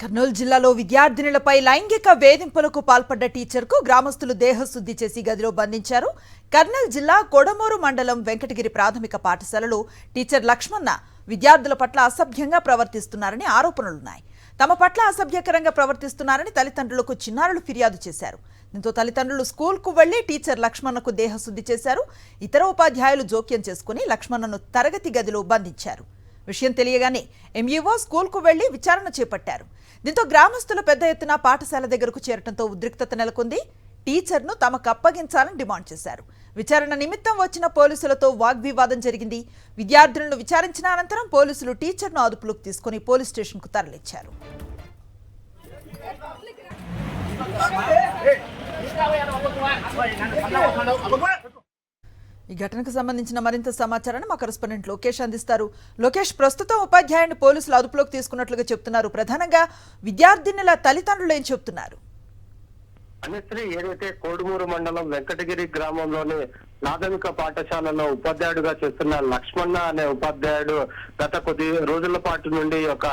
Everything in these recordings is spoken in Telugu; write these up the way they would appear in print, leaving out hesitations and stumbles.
కర్నూలు జిల్లాలో విద్యార్థినులపై లైంగిక వేధింపులకు పాల్పడ్డ టీచర్కు గ్రామస్తులు దేహశుద్ధి చేసి గదిలో బంధించారు. కర్నూలు జిల్లా కొడమూరు మండలం వెంకటగిరి ప్రాథమిక పాఠశాలలో టీచర్ లక్ష్మణ విద్యార్థుల పట్ల అసభ్యంగా ప్రవర్తిస్తున్నారని ఆరోపణలున్నాయి. తమ పట్ల అసభ్యకరంగా ప్రవర్తిస్తున్నారని తల్లిదండ్రులకు చిన్నారులు ఫిర్యాదు చేశారు. దీంతో తల్లిదండ్రులు స్కూల్కు వెళ్లి టీచర్ లక్ష్మణకు దేహశుద్ధి చేశారు. ఇతర ఉపాధ్యాయులు జోక్యం చేసుకుని లక్ష్మణను తరగతి గదిలో బంధించారు. విషయం తెలియగానే ఎంఈఓ స్కూల్కు వెళ్లి విచారణ చేపట్టారు. దీంతో గ్రామస్తులు పెద్ద ఎత్తున పాఠశాల దగ్గరకు చేరడంతో ఉద్రిక్తత నెలకొంది. టీచర్ను తమకు అప్పగించాలని డిమాండ్ చేశారు. విచారణ నిమిత్తం వచ్చిన పోలీసులతో వాగ్వివాదం జరిగింది. విద్యార్థులను విచారించిన అనంతరం పోలీసులు టీచర్ను అదుపులోకి తీసుకుని పోలీస్ స్టేషన్కు తరలించారు. ఈ ఘటనకు సంబంధించిన మరింత సమాచారాన్ని మా కరెస్పాండెంట్ లోకేష్ అందిస్తారు. లోకేష్, ప్రస్తుతం ఉపాధ్యాయుని పోలీసులు అదుపులోకి తీసుకున్నట్లుగా చెప్తున్నారు. ప్రధానంగా విద్యార్థినుల తల్లిదండ్రులు ఏం చెప్తున్నారు? అనుశ్రీ, ఏదైతే కోడుమూరు మండలం వెంకటగిరి గ్రామంలోని ప్రాథమిక పాఠశాలలో ఉపాధ్యాయుడిగా చేస్తున్న లక్ష్మణ అనే ఉపాధ్యాయుడు గత కొద్ది రోజుల పాటు నుండి ఒక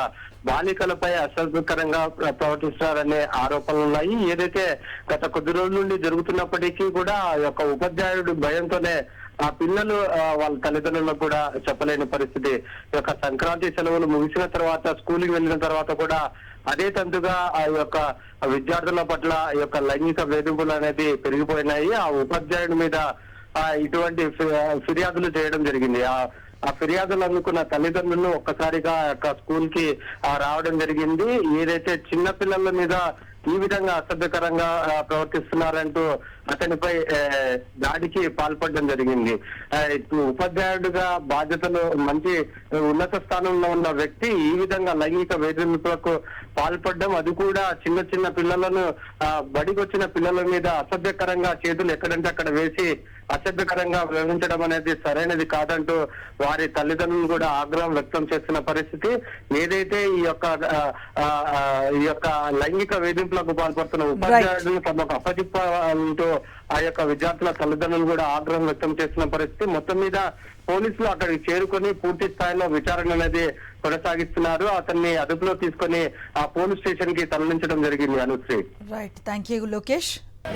బాలికలపై అసభ్యకరంగా ప్రవర్తిస్తున్నారనే ఆరోపణలు ఉన్నాయి. ఏదైతే గత కొద్ది రోజుల నుండి జరుగుతున్నప్పటికీ కూడా ఆ యొక్క ఉపాధ్యాయుడు భయంతోనే ఆ పిల్లలు వాళ్ళ తల్లిదండ్రులకు కూడా చెప్పలేని పరిస్థితి. ఈ యొక్క సంక్రాంతి సెలవులు ముగిసిన తర్వాత స్కూల్కి వెళ్ళిన తర్వాత కూడా అదే తంతుగా ఆ యొక్క విద్యార్థుల పట్ల ఈ యొక్క లైంగిక వేధింపులు అనేది పెరిగిపోయినాయి. ఆ ఉపాధ్యాయుడి మీద ఇటువంటి ఫిర్యాదులు చేయడం జరిగింది. ఆ ఫిర్యాదులు అందుకున్న తల్లిదండ్రులు ఒక్కసారిగా స్కూల్ కి రావడం జరిగింది. ఏదైతే చిన్న పిల్లల మీద ఈ విధంగా అసభ్యకరంగా ప్రవర్తిస్తున్నారంటూ అతనిపై దాడికి పాల్పడడం జరిగింది. ఉపాధ్యాయుడిగా బాధ్యతలు మంచి ఉన్నత స్థానంలో ఉన్న వ్యక్తి ఈ విధంగా లైంగిక వేధింపులకు పాల్పడడం, అది కూడా చిన్న చిన్న పిల్లలను బడికి వచ్చిన పిల్లల మీద అసభ్యకరంగా చేతులు ఎక్కడంటే అక్కడ వేసి అసభ్యకరంగా వ్యవహరించడం అనేది సరైనది కాదంటూ వారి తల్లిదండ్రులు కూడా ఆగ్రహం వ్యక్తం చేస్తున్న పరిస్థితి. ఏదైతే ఈ యొక్క లైంగిక వేధింపులకు పాల్పడుతున్న ఉపాధ్యాయులను తమకు అప్పచెప్పాలంటూ ఆ యొక్క విద్యార్థుల తల్లిదండ్రులు కూడా ఆగ్రహం వ్యక్తం చేస్తున్న పరిస్థితి. మొత్తం మీద పోలీసులు అక్కడికి చేరుకొని పూర్తి స్థాయిలో విచారణ అనేది కొనసాగిస్తున్నారు. అతన్ని అదుపులో తీసుకొని ఆ పోలీస్ స్టేషన్ కి తరలించడం జరిగింది. Anusri, right, thank you Lokesh. Hey,